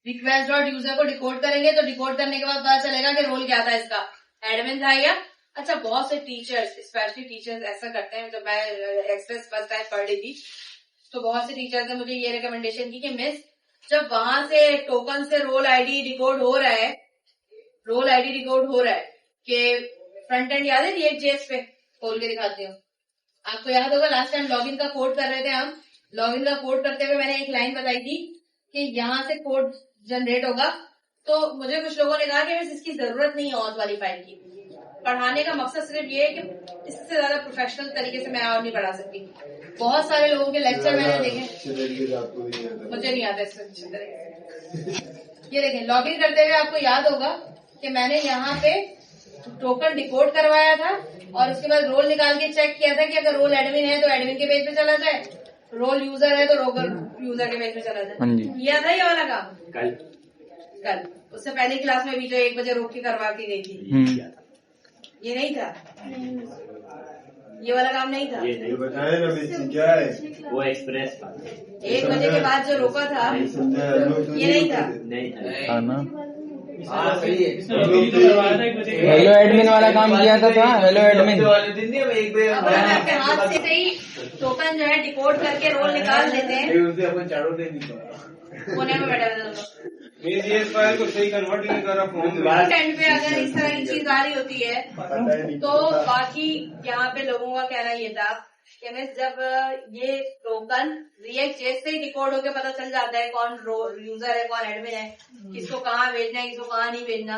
Request dot user को decode करेंगे तो डिकोड करने के बाद पता चलेगा कि रोल क्या था इसका, एडमिन था या। अच्छा, बहुत से टीचर्स, स्पेशली टीचर्स ऐसा करते हैं। जब मैं एक्सप्रेस फर्स्ट टाइम पढ़ रही थी तो बहुत से टीचर्स ने मुझे ये रिकमेंडेशन की कि मिस, जब वहां से टोकन से रोल आईडी डिकोड हो रहा है, रोल आईडी डिकोड हो रहा है कि फ्रंट एंड याद है रिएक्ट जेएस पे, खोल के दिखाती हूँ आपको, याद होगा लास्ट टाइम लॉगिन का कोड कर रहे थे हम। लॉगिन का कोड करते हुए मैंने एक लाइन बताई थी कि यहाँ से कोड जनरेट होगा, तो मुझे कुछ लोगों ने कहा कि बस इसकी जरूरत नहीं है ऑथ वाली फाइल की। पढ़ाने का मकसद सिर्फ ये है कि इससे ज्यादा प्रोफेशनल तरीके से मैं और नहीं पढ़ा सकती। बहुत सारे लोगों के लेक्चर मैंने देखे, मुझे नहीं आता इससे अच्छी तरीके। ये देखें, लॉगिन करते हुए आपको याद होगा कि मैंने यहाँ पे टोकन डिकोड करवाया था और उसके बाद रोल निकाल के चेक किया था कि अगर रोल एडमिन है तो एडमिन के पेज पे चला जाए, रोल यूजर है तो यूजर के पेज पे चला जाए। किया था ये वाला काम कल उससे पहले क्लास में भी जो 1 बजे रोक के करवा के गई थी, ये नहीं था, ये वाला काम नहीं था। ये बताए ना क्या है वो एक्सप्रेस 1 बजे के बाद जो रोका था ये नहीं था। ना हेलो एडमिन वाला काम किया था हेलो एडमिन। अगर आपके हाथ से ही टोकन जो है डिकोड करके रोल निकाल लेते हैं, कोने में बैठा रहता फाइल को सही कन्वर्ट नहीं कर रहा। एंड पे अगर इस तरह की चीज आ रही होती है तो बाकी यहाँ पे लोगों का कहना ये था कि मिस, जब ये टोकन रिएक्ट जेएस से ही डिकोड होके पता चल जाता है कौन यूजर है कौन एडमिन है, किसको कहाँ भेजना है किसको कहाँ नहीं भेजना।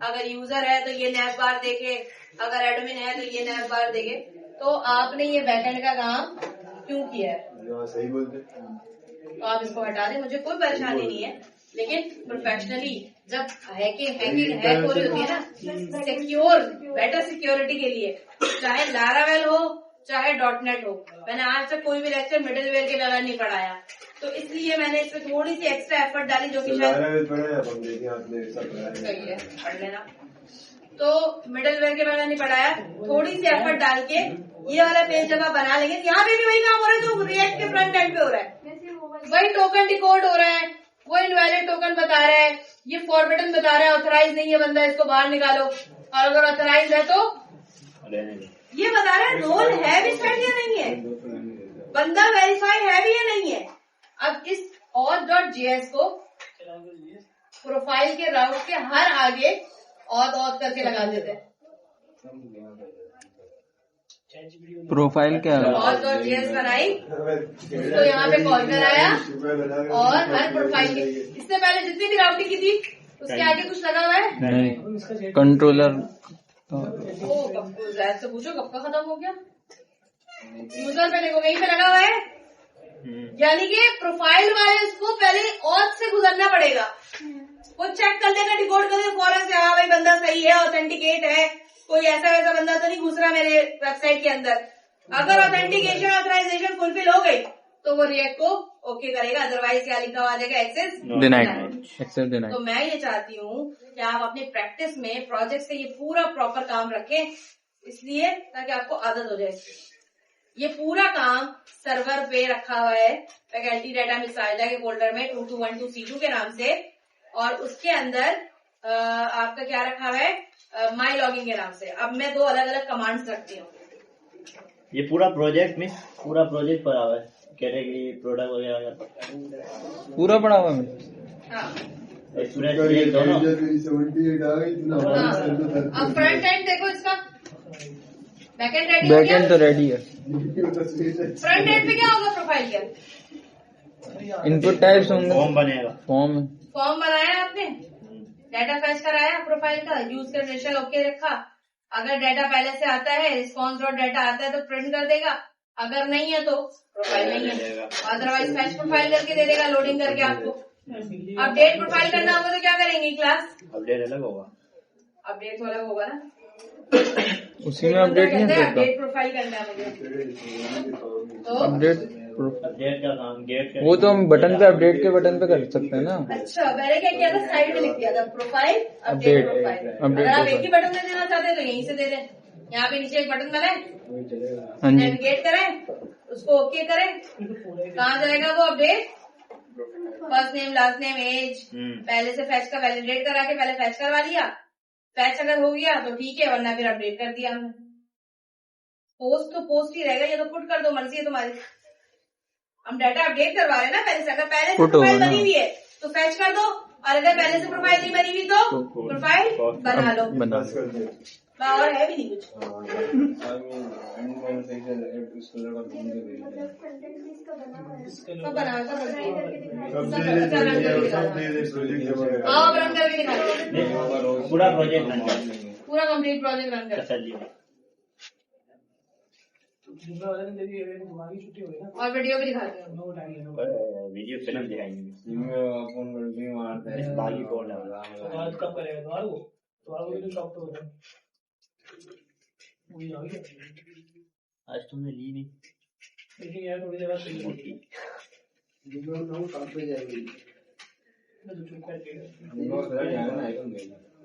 अगर यूजर है तो ये नैप बार देखे, अगर एडमिन है तो ये नैप बार देखे, तो आपने ये बैकएंड का काम क्यों किया है? सही बोलते, तो आप इसको हटा दें, मुझे कोई परेशानी नहीं है। लेकिन प्रोफेशनली जब हैकिंग हैक हो रही होती है ना, सिक्योर बेटर सिक्योरिटी के लिए, चाहे लारावेल हो चाहे .NET हो, मैंने आज तक कोई भी लेक्चर मिडिलवेयर के बगैर नहीं पढ़ाया, तो इसलिए मैंने इसमें थोड़ी सी एक्स्ट्रा एफर्ट डाली, जो कि शायद सही है, पढ़ लेना। तो मिडिलवेयर के बगैर नहीं पढ़ाया, थोड़ी सी एफर्ट डाल के ये वाला पेज जब आप बना लेंगे, यहाँ पे भी वही काम हो रहा है जो रिएक्ट के फ्रंट एंड पे हो रहा है, वही टोकन डिकोड हो रहा है, वो इनवैलिड टोकन बता रहा है, ये फॉरबिडन बता रहा है, ऑथराइज नहीं है बंदा, इसको बाहर निकालो, और अगर ऑथराइज है तो ये बता रहा है रोल है भी सेट या नहीं है, बंदा वेरीफाई है भी या नहीं है। अब इस auth.js को प्रोफाइल के राउट के हर आगे auth करके लगा देते हैं। प्रोफाइल क्या है? auth.js बनाई तो यहाँ पे कॉल कराया और हर प्रोफाइल के, इससे पहले जितनी भी राउटिंग की थी उसके आगे कुछ लगा हुआ है नहीं, कंट्रोलर। जैद से पूछो कब का खत्म हो गया, यूजर पे देखो, यहीं पे लगा हुआ है, यानी कि प्रोफाइल वाले इसको पहले ऑथ से गुजरना पड़ेगा, वो चेक कर लेगा, डिकोड कर देगा फौरन से, हाँ भाई बंदा सही है, ऑथेंटिकेट है, कोई ऐसा वैसा बंदा तो नहीं घुस रहा मेरे वेबसाइट के अंदर। अगर ऑथेंटिकेशन ऑथराइजेशन फुलफिल हो गई तो वो रिएक्ट को ओके करेगा, अदरवाइज क्या लिखा हुआ आ जाएगा, एक्सेस डिनाइड। तो मैं ये चाहती हूँ कि आप अपनी प्रैक्टिस में प्रोजेक्ट से ये पूरा प्रॉपर काम रखें, इसलिए ताकि आपको आदत हो जाए। ये पूरा काम सर्वर पे रखा हुआ है फैकल्टी डाटा मिसाइला के फोल्डर में 2212C2 के नाम से, और उसके अंदर आपका क्या रखा हुआ है, माई लॉगिन के नाम से। अब मैं 2 अलग अलग कमांड्स रखती हूँ। ये पूरा प्रोजेक्ट में पूरा प्रोजेक्ट पड़ा हुआ है, कैटेगरी प्रोडक्ट वगैरह पूरा पड़ा हुआ है। हाँ, अब फ्रंट एंड देखो इसका, बैकएंड रेडी, बैकएंड तो रेडी है। फ्रंट एंड पे क्या होगा, प्रोफाइल क्या, इनपुट टाइप्स होंगे, फॉर्म बनेगा, फॉर्म बनाया आपने, डाटा फैच कराया प्रोफाइल का, यूज क्रेडेंशियल ओके रखा, अगर डाटा पहले से आता है, रिस्पॉन्स डॉट डाटा आता है तो प्रिंट कर देगा, अगर नहीं है तो प्रोफाइल नहीं है, अदरवाइज फैच प्रोफाइल करके दे देगा लोडिंग करके आपको। अपडेट प्रोफाइल करना होगा तो क्या करेंगे, क्लास अपडेट अलग होगा, अपडेट तो अलग होगा ना, उसी में अपडेट नहीं करता, अपडेट प्रोफाइल करना है मुझे, तो अपडेट का काम गेट, वो तो हम बटन पे, अपडेट के बटन पे कर सकते हैं ना। अच्छा, मैंने क्या किया था, साइड में लिख दिया था प्रोफाइल अपडेट प्रोफाइल। अगर आप एक ही बटन में देना चाहते हैं तो यहीं से दे दें, यहाँ पे नीचे एक बटन बनाए, नेविगेट करें, उसको ओके करें, कहाँ जाएगा वो update first name, last name, age, पहले से फैच का वैलिडेट करा के पहले फैच करवा लिया। फैच अगर हो गया तो ठीक है, वरना फिर अपडेट कर दिया हमने। पोस्ट तो पोस्ट ही रहेगा, ये तो पुट कर दो, मर्जी है तुम्हारी। हम डाटा अपडेट करवा रहे हैं ना पहले से। अगर पहले से प्रोफाइल बनी हुई है तो फैच कर दो, और अगर पहले से प्रोफाइल नहीं बनी हुई तो प्रोफाइल बना लो। और है भी नहीं कुछ। सब बनाओ, सब हाँ, रन करके दिखा दो। पूरा प्रोजेक्ट रन कर, पूरा कंप्लीट प्रोजेक्ट रन कर। और वीडियो भी दिखाते हैं। वीडियो फिल्म दिखाएंगे। कब करेगा तुम्हारा वो तो शॉप पे आज तुमने ली नहीं, लेकिन यार थोड़ी देर बाद सही होती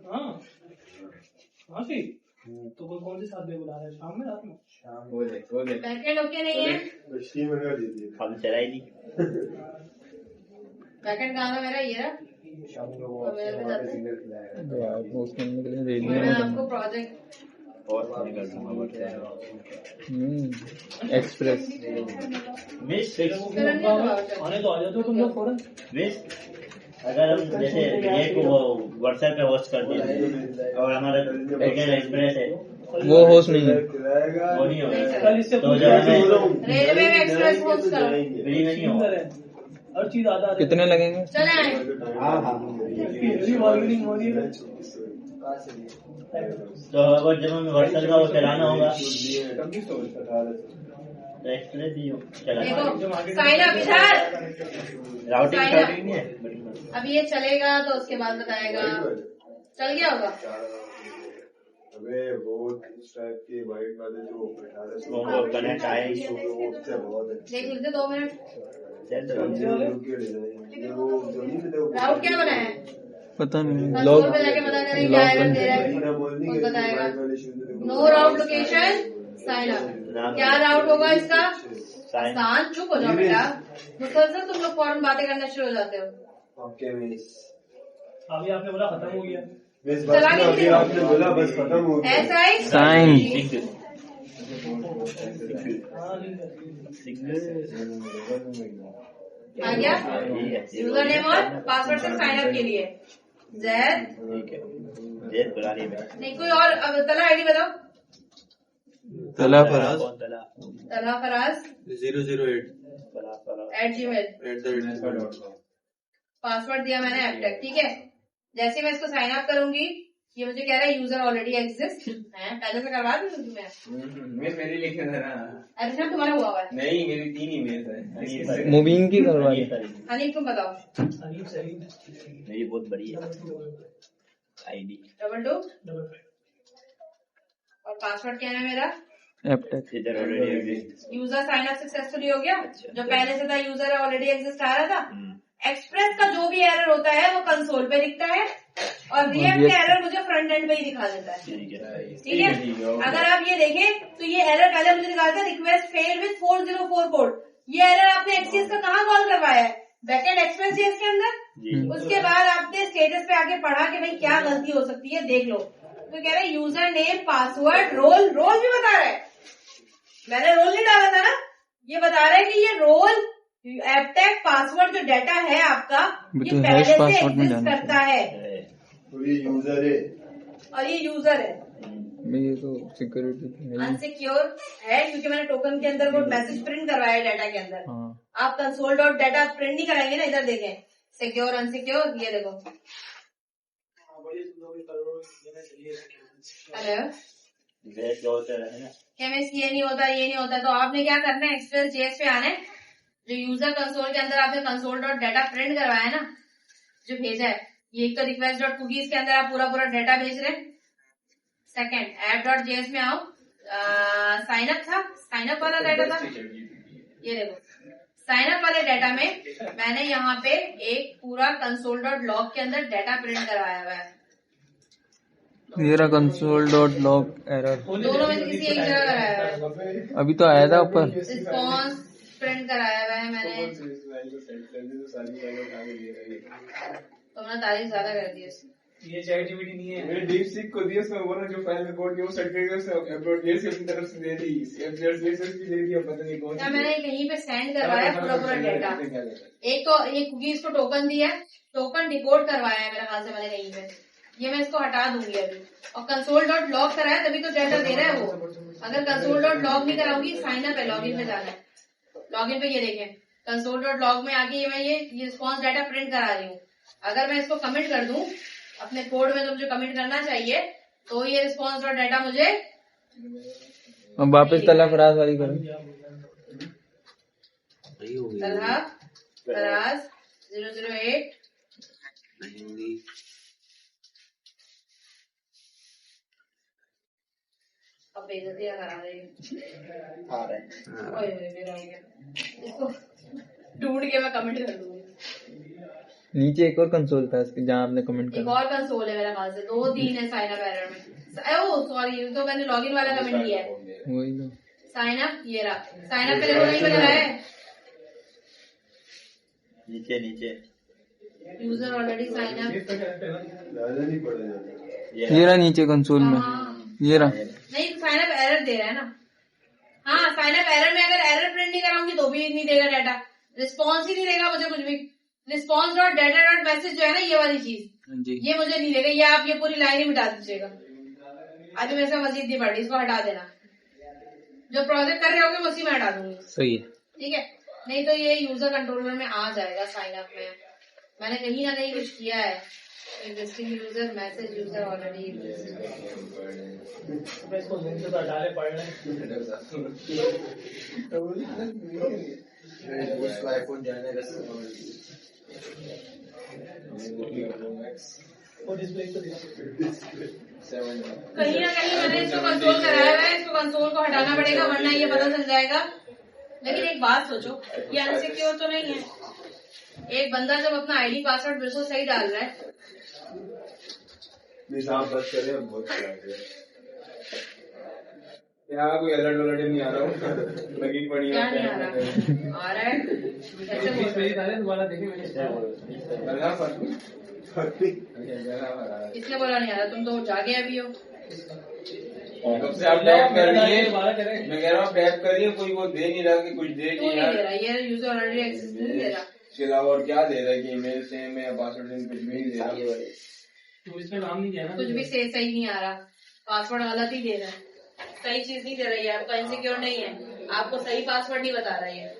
हाँ हाँ सी। तो कौन से साथ में बुला रहे हैं, शाम में, रात में? बैकएंड ओके नहीं है, हम चलाई नहीं। बैकएंड कहाँ था मेरा? ये रहा। मैं आपको प्रोजेक्ट एक्सप्रेस मिस आने तो आ जाते हो तुम लोग फौरन। मिस, अगर हम जैसे ये को व्हाट्सएप पे होस्ट कर दिए और हमारा बैकएंड एक्सप्रेस है, वो होस्ट नहीं है, वो नहीं होगा। कल इससे तो जब हमें रेलवे में एक्सप्रेस होस्ट करो। फ्री में नहीं होगा। हर चीज आधा कितने लगेंगे? चले आए। तो अगर जब हमें व्हाट्सएप का वो चलाना होगा तो एक्सप्रेस ही चलाना। देखो साइन अप इधर, राउटिंग नहीं है। अब ये चलेगा तो उसके बाद बताएगा। चल गया होगा। वो इस टाइप के वाइट वाले जो वो कनेक्ट आए देख लीजिए 2 मिनट। राउट क्या बनाया है? पता नहीं, कंसोल पे जाके पता करें क्या एरर दे रहा है, खुद बताएगा। नो राउट लोकेशन साइन अप। क्या राउट होगा इसका? शांत चुप हो जाओ बेटा, मुसलसल तुम लोग फौरन बातें करना शुरू हो जाते हो। अभी आपने बोला खत्म हो गया, चला के आपने बोला बस खत्म हो गया। ऐसा है साइन आ गया। यूजर नेम और पासवर्ड से साइन अप के लिए जैद नहीं कोई और। अब तला आईडी बताओ। तला फराज तला फराज 008@gmail.com। पासवर्ड दिया मैंने एपटेक, ठीक है। जैसे मैं इसको साइन अप करूंगी ये मुझे कह रहा है यूजर ऑलरेडी एग्जिस्ट है। पहले से करवा दूं मैं मेरी लिखे था ना। अरे सर तुम्हारा हुआ है नहीं, मेरी 3 ईमेल है। मुबीन की करवा दी। अनिल तुम बताओ। मेरी बहुत बड़ी है आईडी 22 और पासवर्ड क्या है मेरा? एपटेक। इधर already exist. User sign up successfully हो गया। जो पहले से था यूजर ऑलरेडी एग्जिस्ट आ रहा था। एक्सप्रेस का जो भी एरर होता है वो कंसोल पे दिखता है और रिएक्ट का एरर मुझे फ्रंट एंड पे ही दिखा देता है, ठीक है। अगर आप ये देखें तो ये एरर पहले मुझे दिखा था रिक्वेस्ट फेल विद 404 कोड। ये एरर आपने एक्सेस का कहाँ कॉल करवाया है? बैकएंड एक्सप्रेस जेएस के अंदर। उसके बाद आपने स्टेटस पे आके पढ़ा कि भाई क्या गलती हो सकती है, देख लो। तो कह रहा है यूजर नेम पासवर्ड रोल भी बता रहा है। मैंने रोल नहीं डाला था ना, ये बता रहा है कि ये रोल एपटेक पासवर्ड जो डाटा है आपका ये पहले से एग्जिस्ट करता है और ये यूजर है ये तो सिक्योरिटी अनसिक्योर है क्योंकि मैंने टोकन के अंदर वो मैसेज प्रिंट करवाया है डाटा के अंदर। आप कंसोल डॉट डाटा प्रिंट नहीं कराएंगे ना। इधर देखें सिक्योर अनसिक्योर, ये देखो। हेलो केमिस्ट ये नहीं होता तो आपने क्या करना है? एक्सप्रेस जेएस पे आना है। जो यूजर कंसोल के अंदर आपने कंसोल डॉट डाटा प्रिंट करवाया है ना, जो भेजा है, ये एक तो रिक्वेस्ट डॉट कुकीज के अंदर आप पूरा डाटा भेज रहे हैं। सेकंड ऐप डॉट जेएस में आओ, साइन अप था, साइन अप वाला डाटा था। ये देखो साइन अप वाले डाटा में मैंने यहाँ पे एक पूरा कंसोल डॉट लॉग के अंदर डाटा प्रिंट करवाया हुआ है। मेरा कंसोल डॉट लॉग एरर दोनों में से किसी एक जगह कराया हुआ है। अभी तो आया था ऊपर। रिस्पॉन्स प्रिंट कराया हुआ है मैंने। तुमने तारीफ ज्यादा कर दी उसकी। ये चैट जीपीटी नहीं है। मैंने डीप सीक को दिया, उसमें बोला जो फाइल में कोड किया वो सर्टिफिकेट से अपलोड किया, अपनी तरफ से दे दी, एफजेडसीएस की दे दी, पता नहीं कौन क्या मैंने कहीं पे सेंड करवाया पूरा डेटा। एक तो ये कुकीज को टोकन दिया है, टोकन डिकोड करवाया है मेरे ख्याल से मैंने कहीं पे। ये मैं इसको हटा दूंगी अभी। और कंसोल डॉट लॉग कराया तभी तो डेटा दे रहा है वो। अगर कंसोल डॉट लॉग नहीं कराऊंगी, साइन अप है, लॉगिन पे जाना है। लॉगिन पे ये देखें, कंसोल डॉट लॉग में आके मैं ये रिस्पॉन्स डाटा प्रिंट करा रही हूँ। अगर मैं इसको कमिट कर दूं अपने कोड में, तो मुझे कमिट करना चाहिए, तो ये रिस्पॉन्स डॉट डाटा मुझे अब वापस तला फराज वाली करो। तलहा फराज 008 अब बेइज्जतियां करा रही हूँ। ओए मेरा हो गया। इसको ढूंढ के मैं कमेंट कर दूंगी। नीचे एक और कंसोल था इसके जहाँ आपने कमेंट एक करा। और कंसोल है मेरे पास, 2-3 है साइन अप एरर में। ओह सॉरी, तो मैंने लॉगिन वाला कमेंट किया है। वही तो साइन अप, ये रहा साइन अप, मेरे को नहीं मिल रहा है। नीचे नीचे यूजर ऑलरेडी साइन अप। ज्यादा नहीं पड़ेगा। ये रहा नीचे कंसोल में, ये रहा। नहीं, साइन अप एरर दे रहा है ना। हाँ, साइन अप एरर में अगर एरर प्रिंट नहीं कराऊंगी तो भी नहीं देगा डाटा, रिस्पॉन्स ही नहीं देगा मुझे कुछ भी। Response dot data dot message जो है ना, ये वाली चीज, जी ये मुझे नहीं देगा। ये आप ये पूरी लाइन ही मिटा दीजिएगा। अभी मेरे से मजीद नहीं पड़ रही, इसको हटा देना। जो प्रोजेक्ट कर रहे होगे मैं उसी में हटा दूंगी। सही है। ठीक है, नहीं तो ये यूजर कंट्रोलर में आ जाएगा। साइन अप में मैंने कहीं ना कहीं कुछ किया है। Existing user message user already. इसको लिंक से हटा ले, पढ़ ले। उसको आईफोन जाने का और डिस्प्ले को कहीं ना कहीं मैंने इसको कंट्रोल कराया हुआ है। इसको कंट्रोल को हटाना पड़ेगा, वरना ये पता चल जाएगा। लेकिन एक बात सोचो, ये अनसिक्योर तो नहीं है। एक बंदा जब अपना आईडी पासवर्ड बिल्कुल सही डाल रहा है। निशान बस करे, बहुत खराब है। यहाँ कोई अलर्ट वलर्ट नहीं आ रहा हूँ, लगी पड़ी क्या नहीं आ रहा? आ रहा है। कैसे बोल रहे हैं? दोबारा देखें मैंने। इसने बोला नहीं आ रहा, तुम तो जागे अभी हो। कब से आप टैप कर रही है, मैं कह रहा हूँ टैप कर रही है, कोई वो दे नहीं रहा कि कुछ दे क्यों नहीं नहीं दे यार। रहा? ये यूजर ऑलरेडी एक्सेस नहीं दे रहा। इसके अलावा और क्या दे रहा है कि ईमेल सेम है, पासवर्ड सेम, कुछ भी नहीं दे रहा। तो इसमें नाम नहीं दिया ना कुछ भी सही नहीं आ रहा, पासवर्ड गलत ही दे रहा है, सही चीज नहीं दे रही है। आपका इनसिक्योर नहीं है, आपको सही पासवर्ड नहीं बता रहा है।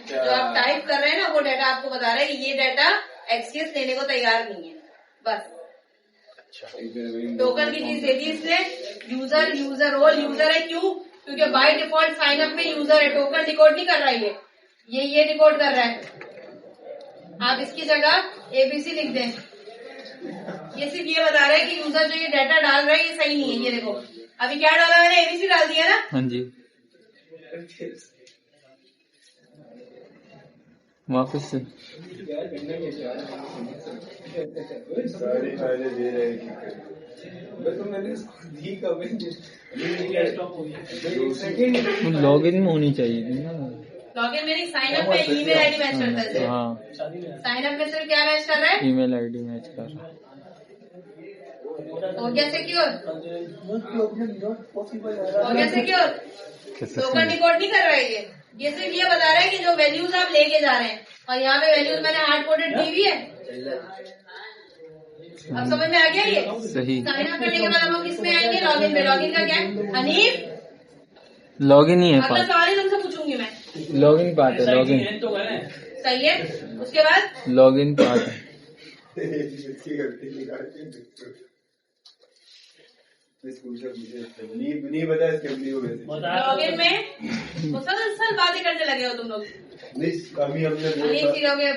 जो आप टाइप कर रहे हैं ना, वो डाटा आपको बता रहा है कि ये डाटा एक्सेस लेने को तैयार नहीं है। बस टोकन की चीज दे दी इसने। यूजर यूजर रोल यूजर है, क्यों? क्योंकि बाय डिफॉल्ट साइन अप में यूजर है, टोकन डिकोड नहीं कर रहा है। ये डिकोड कर रहा है। आप इसकी जगह एबीसी लिख दें। ये सिर्फ ये बता रहा है कि यूजर जो ये डाटा डाल रहा है ये सही नहीं है। ये देखो अभी क्या डाला मैंने, एबीसी डाल दिया ना। हाँ जी, वापस से सारी फाइलें दे रहे हैं। तो मैंने इसको दी कब? स्टॉप हो गया। लॉगिन में होनी चाहिए थी ना। लॉगिन में नहीं, साइन अप में ईमेल आईडी मैच करता है। हाँ, साइन अप में सिर्फ क्या मैच कर रहा है? ईमेल आईडी मैच कर रहा है। हो गया सिक्योर, हो गया सिक्योर। टोकन डिकोड नहीं कर रहा है ये सिर्फ ये बता रहा है कि जो वैल्यूज आप लेके जा रहे हैं, और यहाँ पे वैल्यूज मैंने हार्ड कोडेड दी हुई है। अब समझ में आ गया ये? सही। साइन अप करने के बाद हम किस में आएंगे? लॉगिन में। लॉगिन का क्या है? हनीफ, लॉगिन ही है अगला पास। सवाल ही तुमसे पूछूंगी मैं। लॉगिन पार्ट है, लॉगिन तो करें। सही है। उसके बाद लॉगिन पार्ट है। इसकी गलती निकाल के नहीं बताया इसके लिए लॉगिन में मुसलसल बातें करने लगे हो तुम लोग। नहीं, अभी हमने अनेक चीजों के